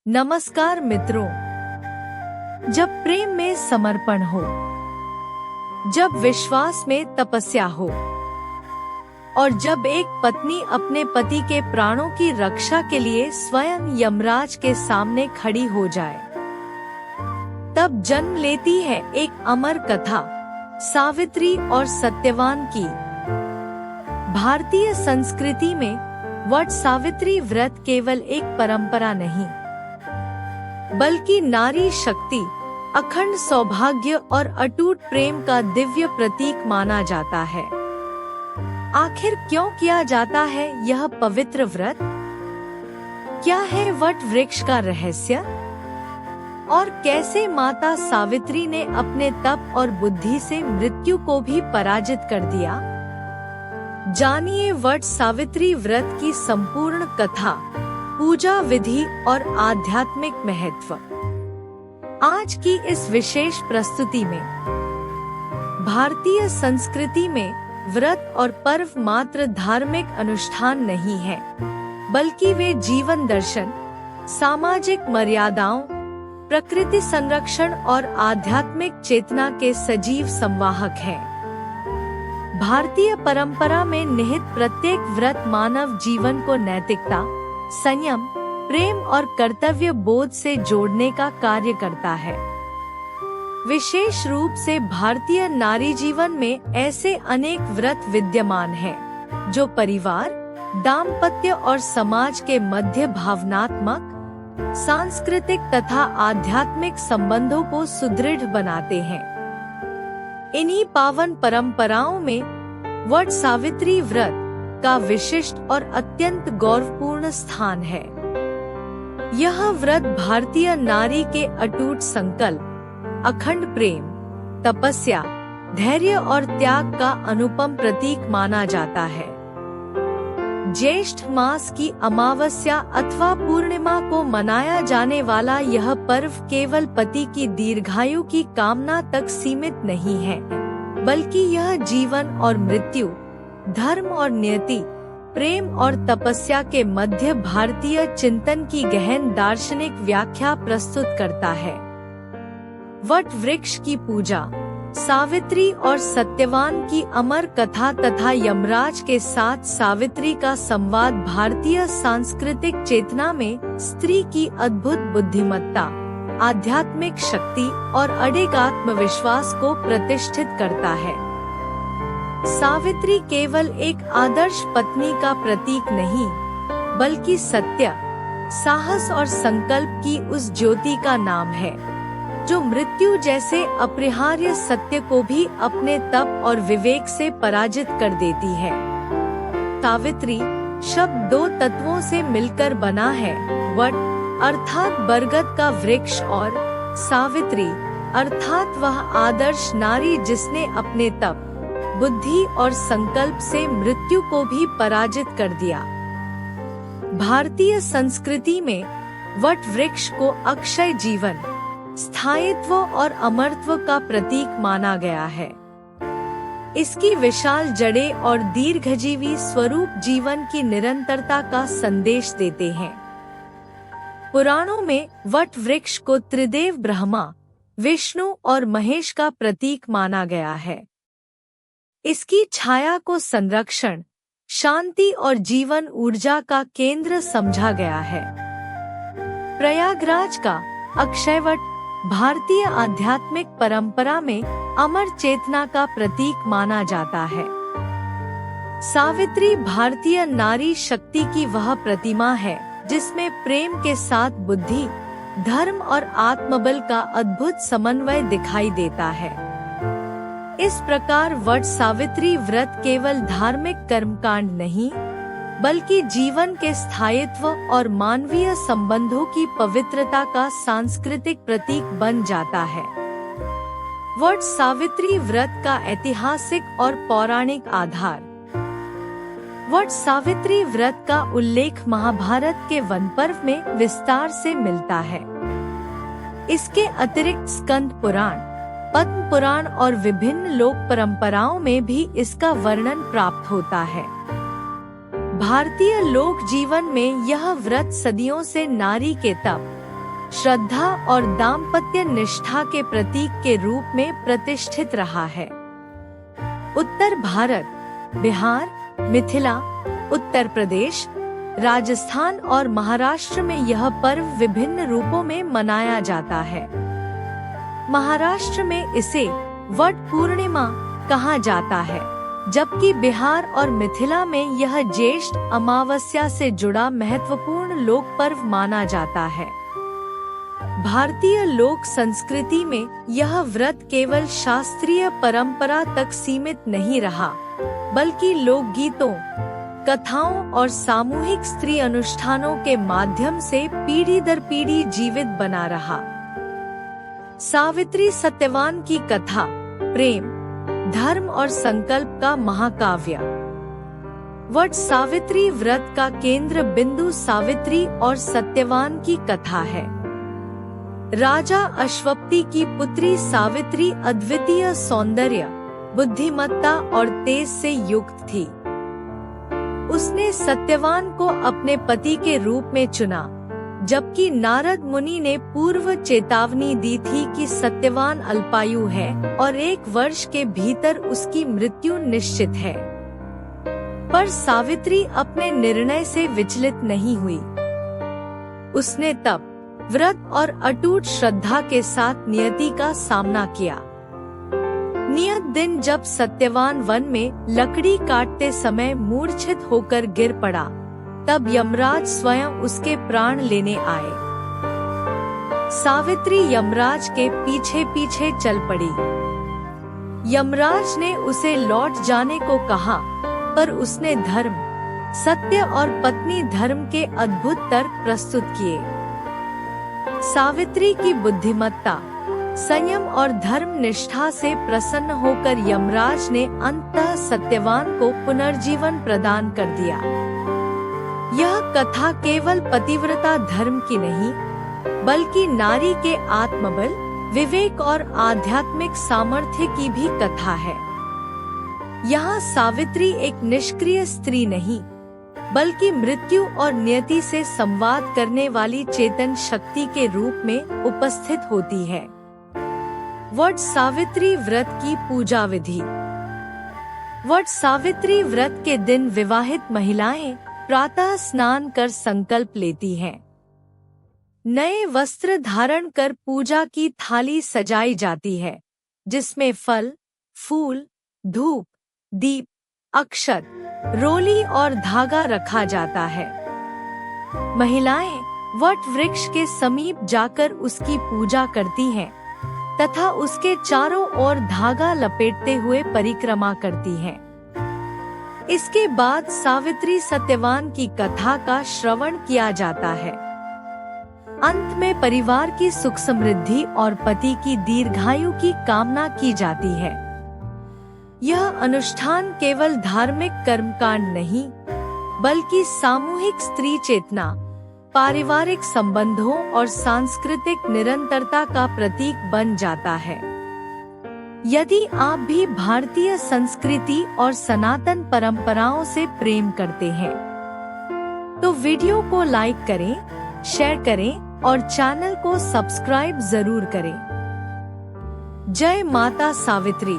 नमस्कार मित्रों। जब प्रेम में समर्पण हो, जब विश्वास में तपस्या हो और जब एक पत्नी अपने पति के प्राणों की रक्षा के लिए स्वयं यमराज के सामने खड़ी हो जाए, तब जन्म लेती है एक अमर कथा, सावित्री और सत्यवान की। भारतीय संस्कृति में वट सावित्री व्रत केवल एक परंपरा नहीं, बल्कि नारी शक्ति, अखंड सौभाग्य और अटूट प्रेम का दिव्य प्रतीक माना जाता है। आखिर क्यों किया जाता है यह पवित्र व्रत? क्या है वट वृक्ष का रहस्य? और कैसे माता सावित्री ने अपने तप और बुद्धि से मृत्यु को भी पराजित कर दिया? जानिए वट सावित्री व्रत की संपूर्ण कथा, पूजा विधि और आध्यात्मिक महत्व। आज की इस विशेष प्रस्तुति में भारतीय संस्कृति में व्रत और पर्व मात्र धार्मिक अनुष्ठान नहीं है, बल्कि वे जीवन दर्शन, सामाजिक मर्यादाओं, प्रकृति संरक्षण और आध्यात्मिक चेतना के सजीव संवाहक हैं। भारतीय परंपरा में निहित प्रत्येक व्रत मानव जीवन को नैतिकता, संयम, प्रेम और कर्तव्य बोध से जोड़ने का कार्य करता है। विशेष रूप से भारतीय नारी जीवन में ऐसे अनेक व्रत विद्यमान हैं, जो परिवार, दाम्पत्य और समाज के मध्य भावनात्मक, सांस्कृतिक तथा आध्यात्मिक संबंधों को सुदृढ़ बनाते हैं। इन्हीं पावन परंपराओं में वट सावित्री व्रत का विशिष्ट और अत्यंत गौरवपूर्ण स्थान है। यह व्रत भारतीय नारी के अटूट संकल्प, अखंड प्रेम, तपस्या, धैर्य और त्याग का अनुपम प्रतीक माना जाता है। ज्येष्ठ मास की अमावस्या अथवा पूर्णिमा को मनाया जाने वाला यह पर्व केवल पति की दीर्घायु की कामना तक सीमित नहीं है, बल्कि यह जीवन और मृत्यु, धर्म और नियति, प्रेम और तपस्या के मध्य भारतीय चिंतन की गहन दार्शनिक व्याख्या प्रस्तुत करता है। वट वृक्ष की पूजा, सावित्री और सत्यवान की अमर कथा तथा यमराज के साथ सावित्री का संवाद भारतीय सांस्कृतिक चेतना में स्त्री की अद्भुत बुद्धिमत्ता, आध्यात्मिक शक्ति और अडिग आत्मविश्वास को प्रतिष्ठित करता है। सावित्री केवल एक आदर्श पत्नी का प्रतीक नहीं, बल्कि सत्य, साहस और संकल्प की उस ज्योति का नाम है, जो मृत्यु जैसे अपरिहार्य सत्य को भी अपने तप और विवेक से पराजित कर देती है। सावित्री शब्द दो तत्वों से मिलकर बना है, वट अर्थात बरगद का वृक्ष और सावित्री अर्थात वह आदर्श नारी जिसने अपने तप, बुद्धि और संकल्प से मृत्यु को भी पराजित कर दिया। भारतीय संस्कृति में वट वृक्ष को अक्षय जीवन, स्थायित्व और अमरत्व का प्रतीक माना गया है। इसकी विशाल जड़ें और दीर्घजीवी स्वरूप जीवन की निरंतरता का संदेश देते हैं। पुराणों में वट वृक्ष को त्रिदेव ब्रह्मा, विष्णु और महेश का प्रतीक माना गया है। इसकी छाया को संरक्षण, शांति और जीवन ऊर्जा का केंद्र समझा गया है। प्रयागराज का अक्षयवट भारतीय आध्यात्मिक परंपरा में अमर चेतना का प्रतीक माना जाता है। सावित्री भारतीय नारी शक्ति की वह प्रतिमा है जिसमें प्रेम के साथ बुद्धि, धर्म और आत्मबल का अद्भुत समन्वय दिखाई देता है। इस प्रकार वट सावित्री व्रत केवल धार्मिक कर्मकांड नहीं, बल्कि जीवन के स्थायित्व और मानवीय संबंधों की पवित्रता का सांस्कृतिक प्रतीक बन जाता है। वट सावित्री व्रत का ऐतिहासिक और पौराणिक आधार। वट सावित्री व्रत का उल्लेख महाभारत के वन पर्व में विस्तार से मिलता है। इसके अतिरिक्त स्कंद पुराण, पद्म पुराण और विभिन्न लोक परंपराओं में भी इसका वर्णन प्राप्त होता है। भारतीय लोक जीवन में यह व्रत सदियों से नारी के तप, श्रद्धा और दाम्पत्य निष्ठा के प्रतीक के रूप में प्रतिष्ठित रहा है। उत्तर भारत, बिहार, मिथिला, उत्तर प्रदेश, राजस्थान और महाराष्ट्र में यह पर्व विभिन्न रूपों में मनाया जाता है। महाराष्ट्र में इसे वट पूर्णिमा कहा जाता है, जबकि बिहार और मिथिला में यह ज्येष्ठ अमावस्या से जुड़ा महत्वपूर्ण लोक पर्व माना जाता है। भारतीय लोक संस्कृति में यह व्रत केवल शास्त्रीय परंपरा तक सीमित नहीं रहा, बल्कि लोकगीतों, कथाओं और सामूहिक स्त्री अनुष्ठानों के माध्यम से पीढ़ी दर पीढ़ी जीवित बना रहा। सावित्री सत्यवान की कथा प्रेम, धर्म और संकल्प का महाकाव्य। वट सावित्री व्रत का केंद्र बिंदु सावित्री और सत्यवान की कथा है। राजा अश्वपति की पुत्री सावित्री अद्वितीय सौंदर्य, बुद्धिमत्ता और तेज से युक्त थी। उसने सत्यवान को अपने पति के रूप में चुना, जबकि नारद मुनि ने पूर्व चेतावनी दी थी कि सत्यवान अल्पायु है और 1 वर्ष के भीतर उसकी मृत्यु निश्चित है। पर सावित्री अपने निर्णय से विचलित नहीं हुई। उसने तप, व्रत और अटूट श्रद्धा के साथ नियति का सामना किया। नियत दिन जब सत्यवान वन में लकड़ी काटते समय मूर्छित होकर गिर पड़ा, तब यमराज स्वयं उसके प्राण लेने आए। सावित्री यमराज के पीछे पीछे चल पड़ी। यमराज ने उसे लौट जाने को कहा, पर उसने धर्म, सत्य और पत्नी धर्म के अद्भुत तर्क प्रस्तुत किए। सावित्री की बुद्धिमत्ता, संयम और धर्म निष्ठा से प्रसन्न होकर यमराज ने अंततः सत्यवान को पुनर्जीवन प्रदान कर दिया। यह कथा केवल पतिव्रता धर्म की नहीं, बल्कि नारी के आत्मबल, विवेक और आध्यात्मिक सामर्थ्य की भी कथा है। यहाँ सावित्री एक निष्क्रिय स्त्री नहीं, बल्कि मृत्यु और नियति से संवाद करने वाली चेतन शक्ति के रूप में उपस्थित होती है। वट सावित्री व्रत की पूजा विधि। वट सावित्री व्रत के दिन विवाहित महिलाएं प्रातः स्नान कर संकल्प लेती हैं। नए वस्त्र धारण कर पूजा की थाली सजाई जाती है, जिसमें फल, फूल, धूप, दीप, अक्षत, रोली और धागा रखा जाता है। महिलाएं वट वृक्ष के समीप जाकर उसकी पूजा करती हैं तथा उसके चारों ओर धागा लपेटते हुए परिक्रमा करती हैं। इसके बाद सावित्री सत्यवान की कथा का श्रवण किया जाता है। अंत में परिवार की सुख समृद्धि और पति की दीर्घायु की कामना की जाती है। यह अनुष्ठान केवल धार्मिक कर्मकांड नहीं, बल्कि सामूहिक स्त्री चेतना, पारिवारिक संबंधों और सांस्कृतिक निरंतरता का प्रतीक बन जाता है। यदि आप भी भारतीय संस्कृति और सनातन परंपराओं से प्रेम करते हैं, तो वीडियो को लाइक करें, शेयर करें और चैनल को सब्सक्राइब जरूर करें। जय माता सावित्री।